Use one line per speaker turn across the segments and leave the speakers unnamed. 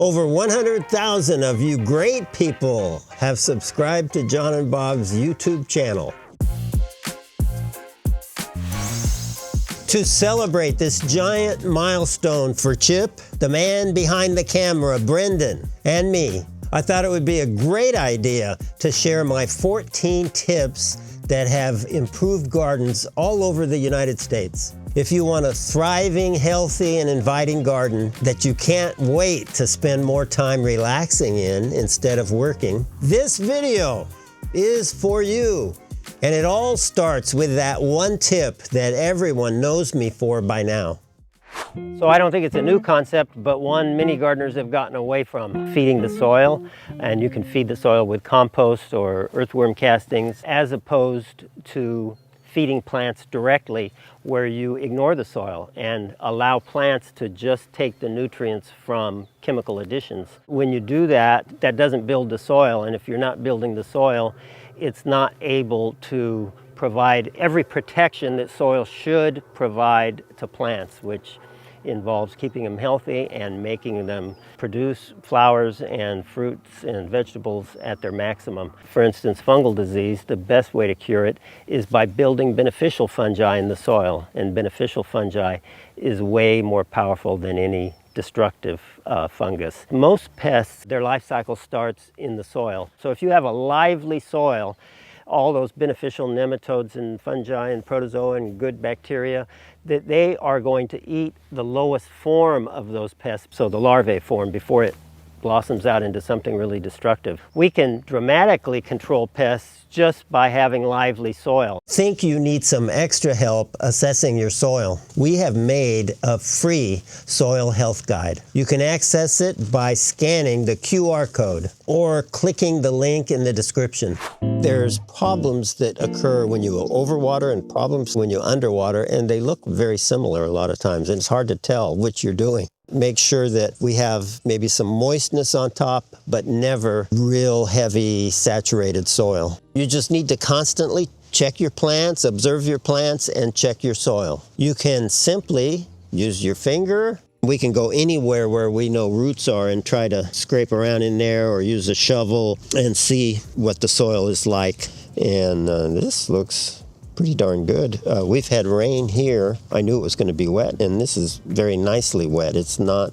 Over 100,000 of you great people have subscribed to John and Bob's YouTube channel. To celebrate this giant milestone for Chip, the man behind the camera, Brendan, and me, I thought it would be a great idea to share my 14 tips that have improved gardens all over the United States. If you want a thriving, healthy, and inviting garden that you can't wait to spend more time relaxing in instead of working, this video is for you. And it all starts with that one tip that everyone knows me for by now. So I don't think it's a new concept, but one many gardeners have gotten away from: feeding the soil. And you can feed the soil with compost or earthworm castings, as opposed to feeding plants directly, where you ignore the soil and allow plants to just take the nutrients from chemical additions. When you do that, that doesn't build the soil, and if you're not building the soil, it's not able to provide every protection that soil should provide to plants, which involves keeping them healthy and making them produce flowers and fruits and vegetables at their maximum. For instance, fungal disease, the best way to cure it is by building beneficial fungi in the soil, and beneficial fungi is way more powerful than any destructive fungus. Most pests, their life cycle starts in the soil. So if you have a lively soil, all those beneficial nematodes and fungi and protozoa and good bacteria, that they are going to eat the lowest form of those pests, so the larvae form, before it blossoms out into something really destructive. We can dramatically control pests just by having lively soil. Think you need some extra help assessing your soil? We have made a free soil health guide. You can access it by scanning the QR code or clicking the link in the description. There's problems that occur when you overwater and problems when you underwater, and they look very similar a lot of times, and it's hard to tell which you're doing. Make sure that we have maybe some moistness on top, but never real heavy saturated soil. You just need to constantly check your plants, observe your plants, and check your soil. You can simply use your finger. We can go anywhere where we know roots are and try to scrape around in there, or use a shovel and see what the soil is like. And this looks pretty darn good. We've had rain here. I knew it was going to be wet, and this is very nicely wet. It's not,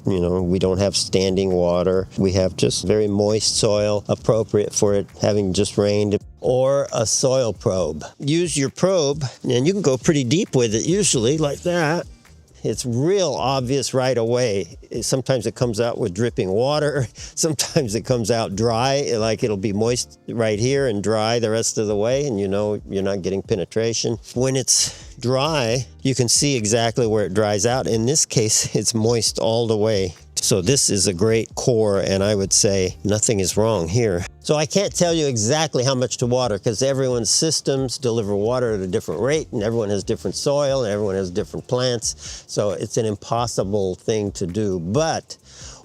we don't have standing water. We have just very moist soil, appropriate for it having just rained. Or a soil probe. Use your probe, and you can go pretty deep with it, usually like that. It's real obvious right away. Sometimes it comes out with dripping water. Sometimes it comes out dry, like it'll be moist right here and dry the rest of the way, and you're not getting penetration. When it's dry, you can see exactly where it dries out. In this case, it's moist all the way. So this is a great core, and I would say nothing is wrong here. So I can't tell you exactly how much to water, because everyone's systems deliver water at a different rate, and everyone has different soil, and everyone has different plants. So it's an impossible thing to do, but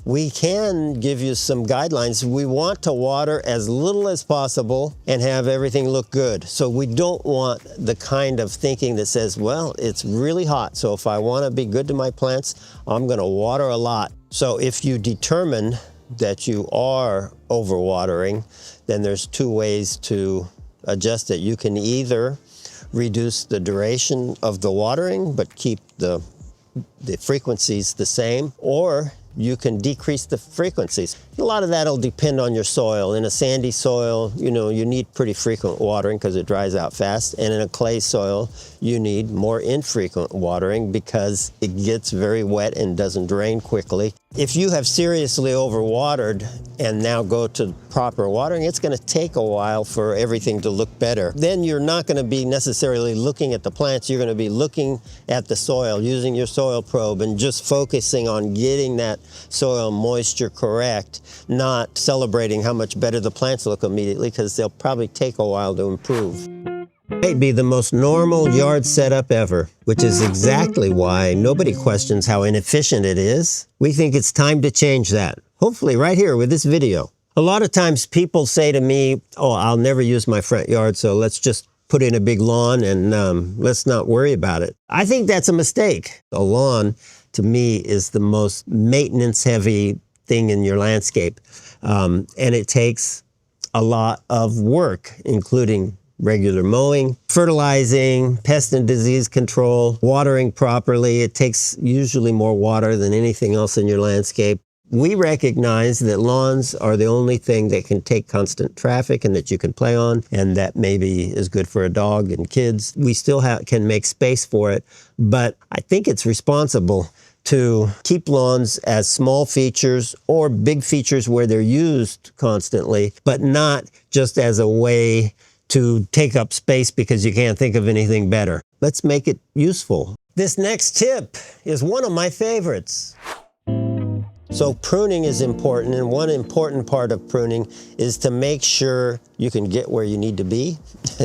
we can give you some guidelines. We want to water as little as possible and have everything look good. So we don't want the kind of thinking that says, well, it's really hot, so if I want to be good to my plants, I'm going to water a lot. So if you determine that you are overwatering, then there's two ways to adjust it. You can either reduce the duration of the watering, but keep the frequencies the same, or you can decrease the frequencies. A lot of that'll depend on your soil. In a sandy soil, you need pretty frequent watering because it dries out fast. And in a clay soil, you need more infrequent watering because it gets very wet and doesn't drain quickly. If you have seriously overwatered and now go to proper watering, it's going to take a while for everything to look better. Then you're not going to be necessarily looking at the plants. You're going to be looking at the soil, using your soil probe, and just focusing on getting that soil moisture correct, not celebrating how much better the plants look immediately, because they'll probably take a while to improve. Might be the most normal yard setup ever, which is exactly why nobody questions how inefficient it is. We think it's time to change that, hopefully right here with this video. A lot of times people say to me, oh, I'll never use my front yard, so let's just put in a big lawn and let's not worry about it. I think that's a mistake. A lawn, to me, is the most maintenance-heavy thing in your landscape. And it takes a lot of work, including regular mowing, fertilizing, pest and disease control, watering properly. It takes usually more water than anything else in your landscape. We recognize that lawns are the only thing that can take constant traffic and that you can play on, and that maybe is good for a dog and kids. We still can make space for it, but I think it's responsible to keep lawns as small features or big features where they're used constantly, but not just as a way to take up space because you can't think of anything better. Let's make it useful. This next tip is one of my favorites. So pruning is important, and one important part of pruning is to make sure you can get where you need to be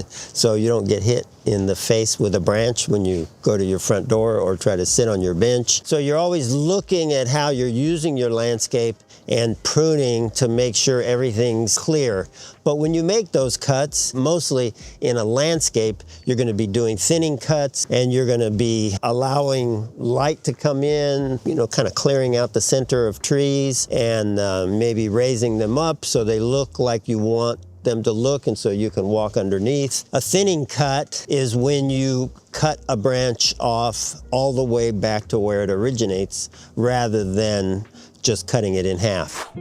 so you don't get hit in the face with a branch when you go to your front door or try to sit on your bench. So you're always looking at how you're using your landscape and pruning to make sure everything's clear. But when you make those cuts, mostly in a landscape, you're going to be doing thinning cuts, and you're going to be allowing light to come in, kind of clearing out the center of trees and maybe raising them up so they look like you want them to look, and so you can walk underneath. A thinning cut is when you cut a branch off all the way back to where it originates rather than just cutting it in half.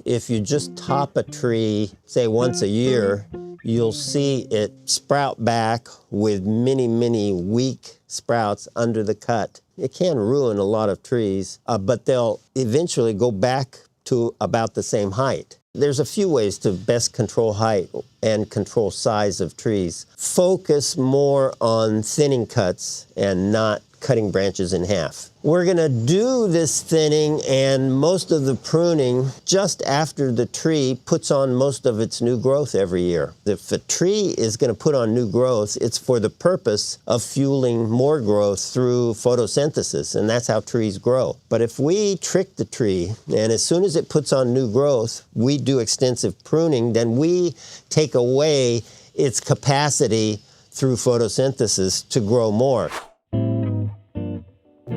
If you just top a tree, say once a year, you'll see it sprout back with many, many weak sprouts under the cut. It can ruin a lot of trees, but they'll eventually go back to about the same height. There's a few ways to best control height and control size of trees. Focus more on thinning cuts and not cutting branches in half. We're going to do this thinning and most of the pruning just after the tree puts on most of its new growth every year. If a tree is going to put on new growth, it's for the purpose of fueling more growth through photosynthesis, and that's how trees grow. But if we trick the tree, and as soon as it puts on new growth, we do extensive pruning, then we take away its capacity through photosynthesis to grow more.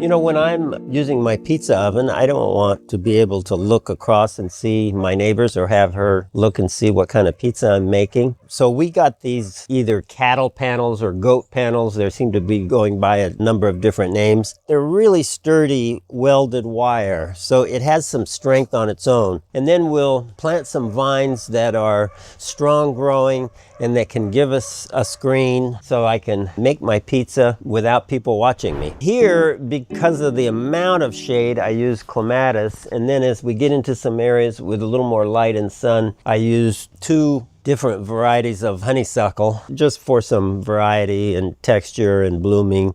When I'm using my pizza oven, I don't want to be able to look across and see my neighbors or have her look and see what kind of pizza I'm making. So we got these either cattle panels or goat panels. They seem to be going by a number of different names. They're really sturdy welded wire, so it has some strength on its own. And then we'll plant some vines that are strong growing and that can give us a screen so I can make my pizza without people watching me. Here, because of the amount of shade, I use clematis, and then as we get into some areas with a little more light and sun, I use 2 different varieties of honeysuckle just for some variety and texture and blooming.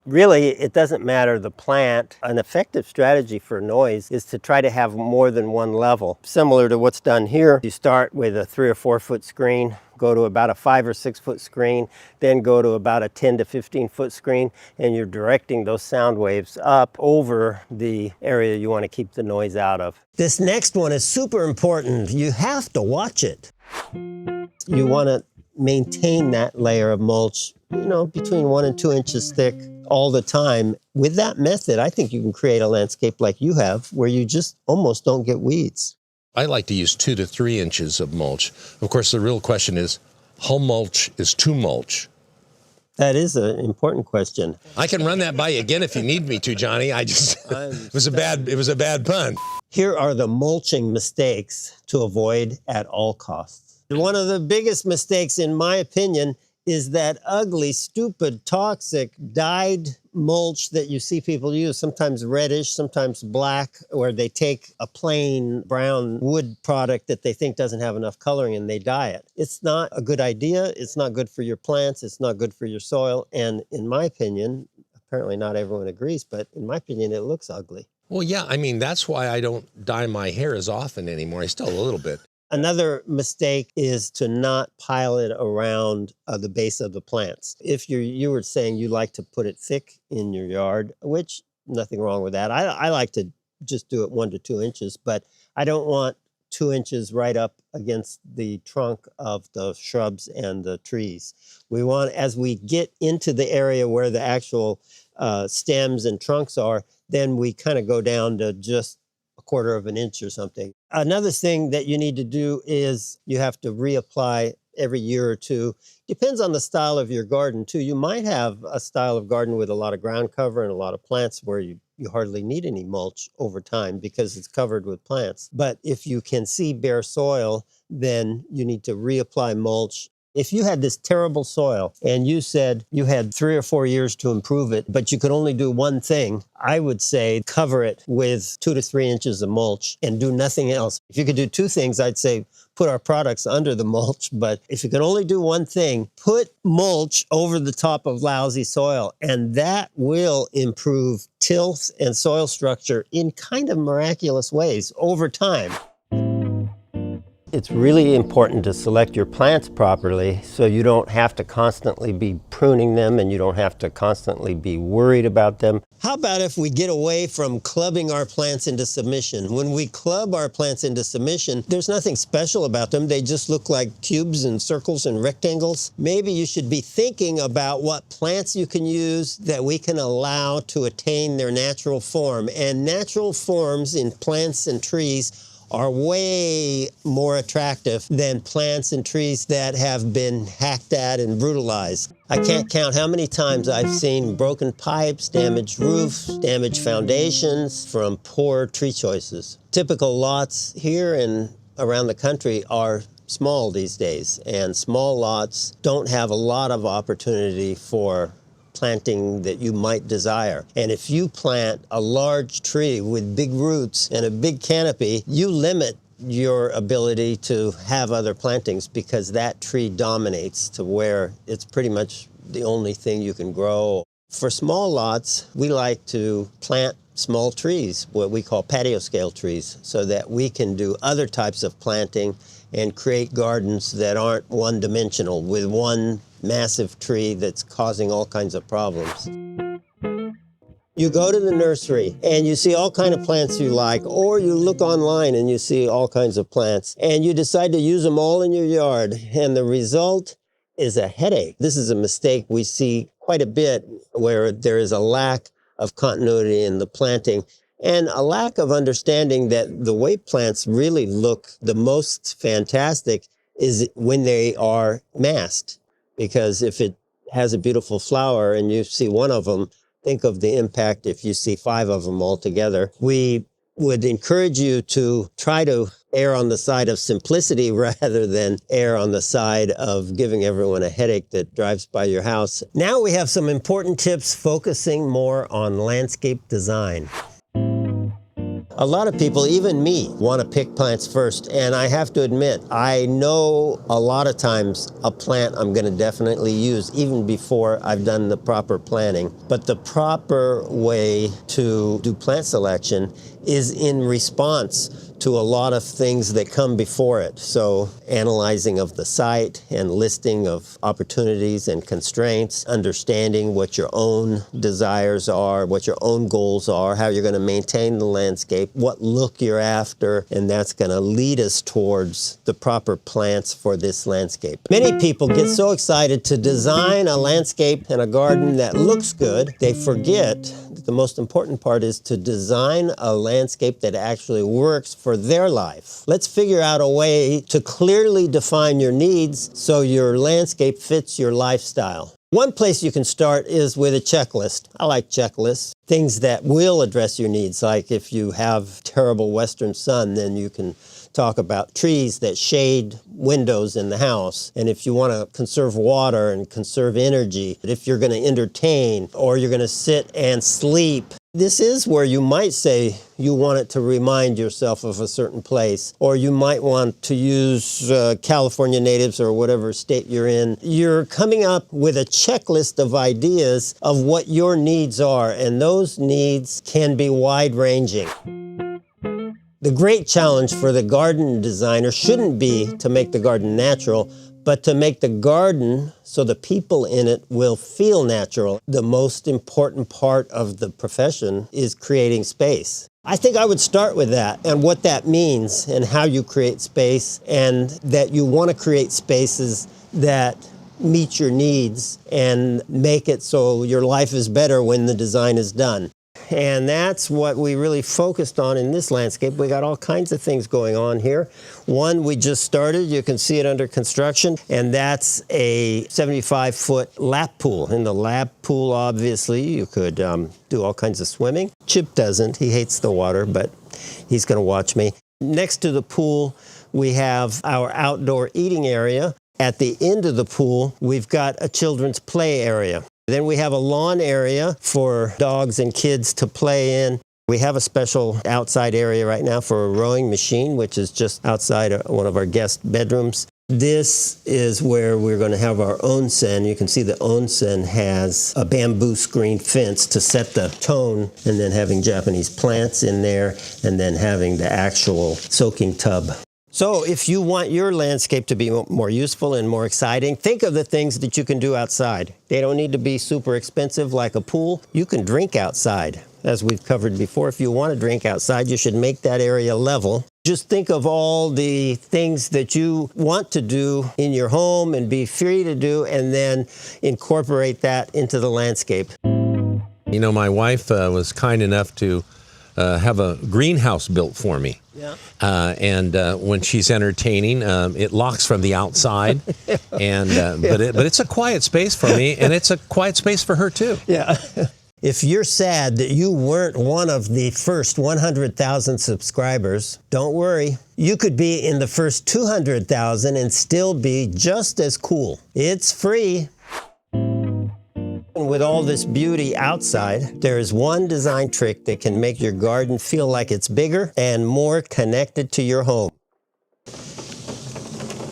Really, it doesn't matter the plant. An effective strategy for noise is to try to have more than one level. Similar to what's done here, you start with a 3 or 4 foot screen, go to about a 5 or 6 foot screen, then go to about a 10 to 15 foot screen, and you're directing those sound waves up over the area you want to keep the noise out of. This next one is super important. You have to watch it. You want to maintain that layer of mulch, between 1 and 2 inches thick all the time. With that method, I think you can create a landscape like you have where you just almost don't get weeds.
I like to use 2 to 3 inches of mulch. Of course, the real question is, how mulch is too mulch?
That is an important question.
I can run that by you again if you need me to, Johnny. It was a bad pun.
Here are the mulching mistakes to avoid at all costs. One of the biggest mistakes, in my opinion, is that ugly, stupid, toxic, dyed mulch that you see people use, sometimes reddish, sometimes black, where they take a plain brown wood product that they think doesn't have enough coloring and they dye it. It's not a good idea. It's not good for your plants. It's not good for your soil. And in my opinion, apparently not everyone agrees, but in my opinion, it looks ugly.
Well, yeah, that's why I don't dye my hair as often anymore. I still a little bit.
Another mistake is to not pile it around the base of the plants. If you were saying you like to put it thick in your yard, which nothing wrong with that. I like to just do it 1 to 2 inches, but I don't want 2 inches right up against the trunk of the shrubs and the trees. We want, as we get into the area where the actual stems and trunks are, then we kind of go down to just quarter of an inch or something. Another thing that you need to do is you have to reapply every year or two. Depends on the style of your garden too. You might have a style of garden with a lot of ground cover and a lot of plants where you hardly need any mulch over time because it's covered with plants. But if you can see bare soil, then you need to reapply mulch. If you had this terrible soil and you said you had 3 or 4 years to improve it, but you could only do one thing, I would say cover it with 2 to 3 inches of mulch and do nothing else. If you could do 2 things, I'd say put our products under the mulch. But if you can only do one thing, put mulch over the top of lousy soil, and that will improve tilth and soil structure in kind of miraculous ways over time. It's really important to select your plants properly so you don't have to constantly be pruning them and you don't have to constantly be worried about them. How about if we get away from clubbing our plants into submission? When we club our plants into submission, there's nothing special about them. They just look like cubes and circles and rectangles. Maybe you should be thinking about what plants you can use that we can allow to attain their natural form. And natural forms in plants and trees are way more attractive than plants and trees that have been hacked at and brutalized. I can't count how many times I've seen broken pipes, damaged roofs, damaged foundations from poor tree choices. Typical lots here and around the country are small these days, and small lots don't have a lot of opportunity for planting that you might desire. And if you plant a large tree with big roots and a big canopy, you limit your ability to have other plantings because that tree dominates to where it's pretty much the only thing you can grow. For small lots, we like to plant small trees, what we call patio scale trees, so that we can do other types of planting and create gardens that aren't one-dimensional with one massive tree that's causing all kinds of problems. You go to the nursery and you see all kinds of plants you like, or you look online and you see all kinds of plants, and you decide to use them all in your yard, and the result is a headache. This is a mistake we see quite a bit where there is a lack of continuity in the planting and a lack of understanding that the way plants really look the most fantastic is when they are massed. Because if it has a beautiful flower and you see one of them, think of the impact if you see 5 of them all together. We would encourage you to try to err on the side of simplicity rather than err on the side of giving everyone a headache that drives by your house. Now we have some important tips focusing more on landscape design. A lot of people, even me, want to pick plants first, and I have to admit, I know a lot of times a plant I'm going to definitely use even before I've done the proper planting. But the proper way to do plant selection is in response to a lot of things that come before it. So analyzing of the site and listing of opportunities and constraints, understanding what your own desires are, what your own goals are, how you're going to maintain the landscape, what look you're after, and that's going to lead us towards the proper plants for this landscape. Many people get so excited to design a landscape and a garden that looks good, they forget that the most important part is to design a landscape that actually works for their life. Let's figure out a way to clearly define your needs so your landscape fits your lifestyle. One place you can start is with a checklist. I like checklists. Things that will address your needs, like if you have terrible western sun, then you can talk about trees that shade windows in the house. And if you want to conserve water and conserve energy, if you're going to entertain or you're going to sit and sleep, this is where you might say you want it to remind yourself of a certain place, or you might want to use California natives or whatever state you're in. You're coming up with a checklist of ideas of what your needs are, and those needs can be wide-ranging. The great challenge for the garden designer shouldn't be to make the garden natural, but to make the garden so the people in it will feel natural. The most important part of the profession is creating space. I think I would start with that and what that means and how you create space, and that you want to create spaces that meet your needs and make it so your life is better when the design is done. and that's what we really focused on in this landscape. We got all kinds of things going on here. One we just started, you can see it under construction, and that's a 75-foot lap pool. In the lap pool, obviously, you could do all kinds of swimming. Chip doesn't, he hates the water, but he's gonna watch me. Next to the pool, we have our outdoor eating area. At the end of the pool, we've got a children's play area. Then we have a lawn area for dogs and kids to play in. We have a special outside area right now for a rowing machine, which is just outside one of our guest bedrooms. This is where we're going to have our onsen. You can see the onsen has a bamboo screen fence to set the tone, and then having Japanese plants in there, and then having the actual soaking tub. So if you want your landscape to be more useful and more exciting, think of the things that you can do outside. They don't need to be super expensive like a pool. You can drink outside. As we've covered before, if you want to drink outside, you should make that area level. Just think of all the things that you want to do in your home and be free to do, and then incorporate that into the landscape.
You know, my wife was kind enough to have a greenhouse built for me.
Yeah.
And when she's entertaining, it locks from the outside, and but it's a quiet space for me, and it's a quiet space for her too.
Yeah. If you're sad that you weren't one of the first 100,000 subscribers, don't worry. You could be in the first 200,000 and still be just as cool. It's free. With all this beauty outside, there is one design trick that can make your garden feel like it's bigger and more connected to your home.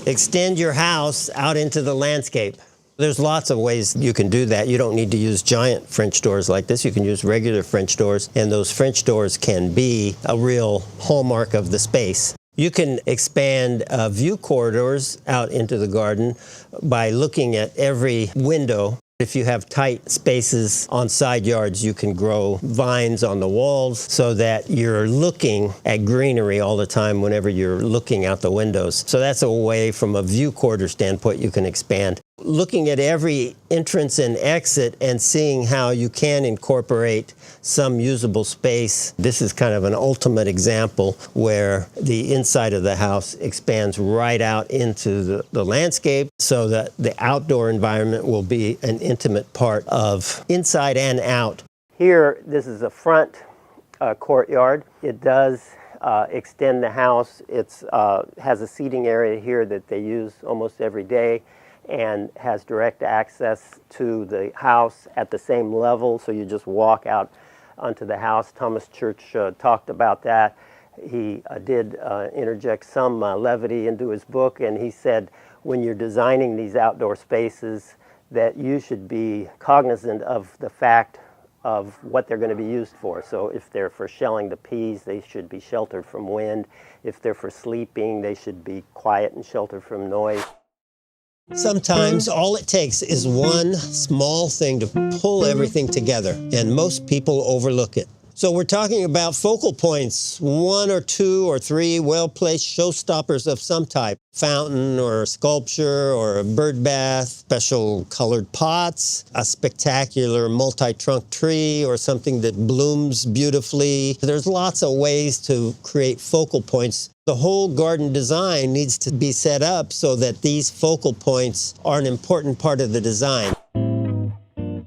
Extend your house out into the landscape. There's lots of ways you can do that. You don't need to use giant French doors like this. You can use regular French doors, and those French doors can be a real hallmark of the space. You can expand view corridors out into the garden by looking at every window. If you have tight spaces on side yards, you can grow vines on the walls so that you're looking at greenery all the time whenever you're looking out the windows. So that's a way, from a view corridor standpoint, you can expand. Looking at every entrance and exit and seeing how you can incorporate some usable space. This is kind of an ultimate example where the inside of the house expands right out into the landscape, so that the outdoor environment will be an intimate part of inside and out. Here, this is a front courtyard. It does extend the house. It has a seating area here that they use almost every day, and has direct access to the house at the same level, so you just walk out onto the house. Thomas Church talked about that. He did interject some levity into his book, and he said when you're designing these outdoor spaces that you should be cognizant of the fact of what they're going to be used for. So if they're for shelling the peas, they should be sheltered from wind. If they're for sleeping, they should be quiet and sheltered from noise. Sometimes all it takes is one small thing to pull everything together, and most people overlook it. So we're talking about focal points, 1 or 2 or 3 well-placed showstoppers of some type. Fountain or a sculpture or a bird bath, special colored pots, a spectacular multi-trunk tree or something that blooms beautifully. There's lots of ways to create focal points. The whole garden design needs to be set up so that these focal points are an important part of the design.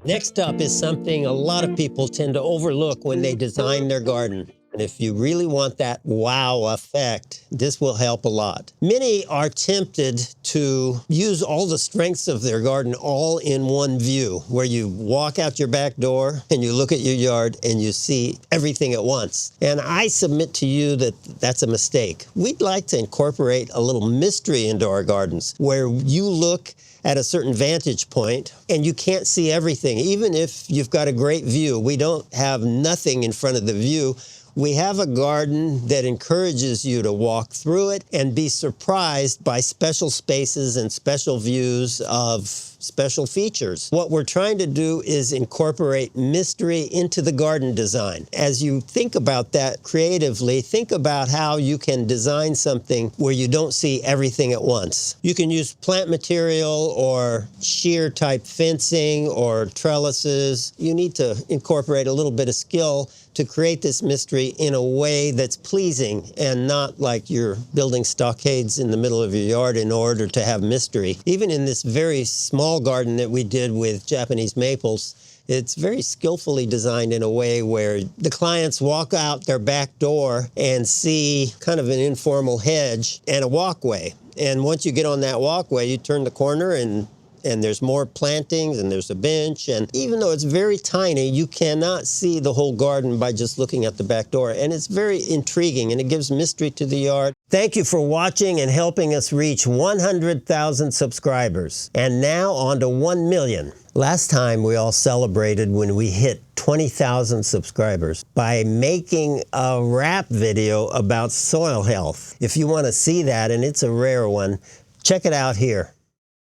Next up is something a lot of people tend to overlook when they design their garden. And if you really want that wow effect, this will help a lot. Many are tempted to use all the strengths of their garden all in one view, where you walk out your back door and you look at your yard and you see everything at once. And I submit to you that that's a mistake. We'd like to incorporate a little mystery into our gardens, where you look at a certain vantage point and you can't see everything. Even if you've got a great view, we don't have nothing in front of the view. We have a garden that encourages you to walk through it and be surprised by special spaces and special views of special features. What we're trying to do is incorporate mystery into the garden design. As you think about that creatively, think about how you can design something where you don't see everything at once. You can use plant material or sheer type fencing or trellises. You need to incorporate a little bit of skill to create this mystery in a way that's pleasing and not like you're building stockades in the middle of your yard in order to have mystery. Even in this very small garden that we did with Japanese maples, it's very skillfully designed in a way where the clients walk out their back door and see kind of an informal hedge and a walkway. And once you get on that walkway, you turn the corner and there's more plantings and there's a bench. And even though it's very tiny, you cannot see the whole garden by just looking at the back door. And it's very intriguing and it gives mystery to the yard. Thank you for watching and helping us reach 100,000 subscribers. And now on to 1 million. Last time we all celebrated when we hit 20,000 subscribers by making a rap video about soil health. If you want to see that, and it's a rare one, check it out here.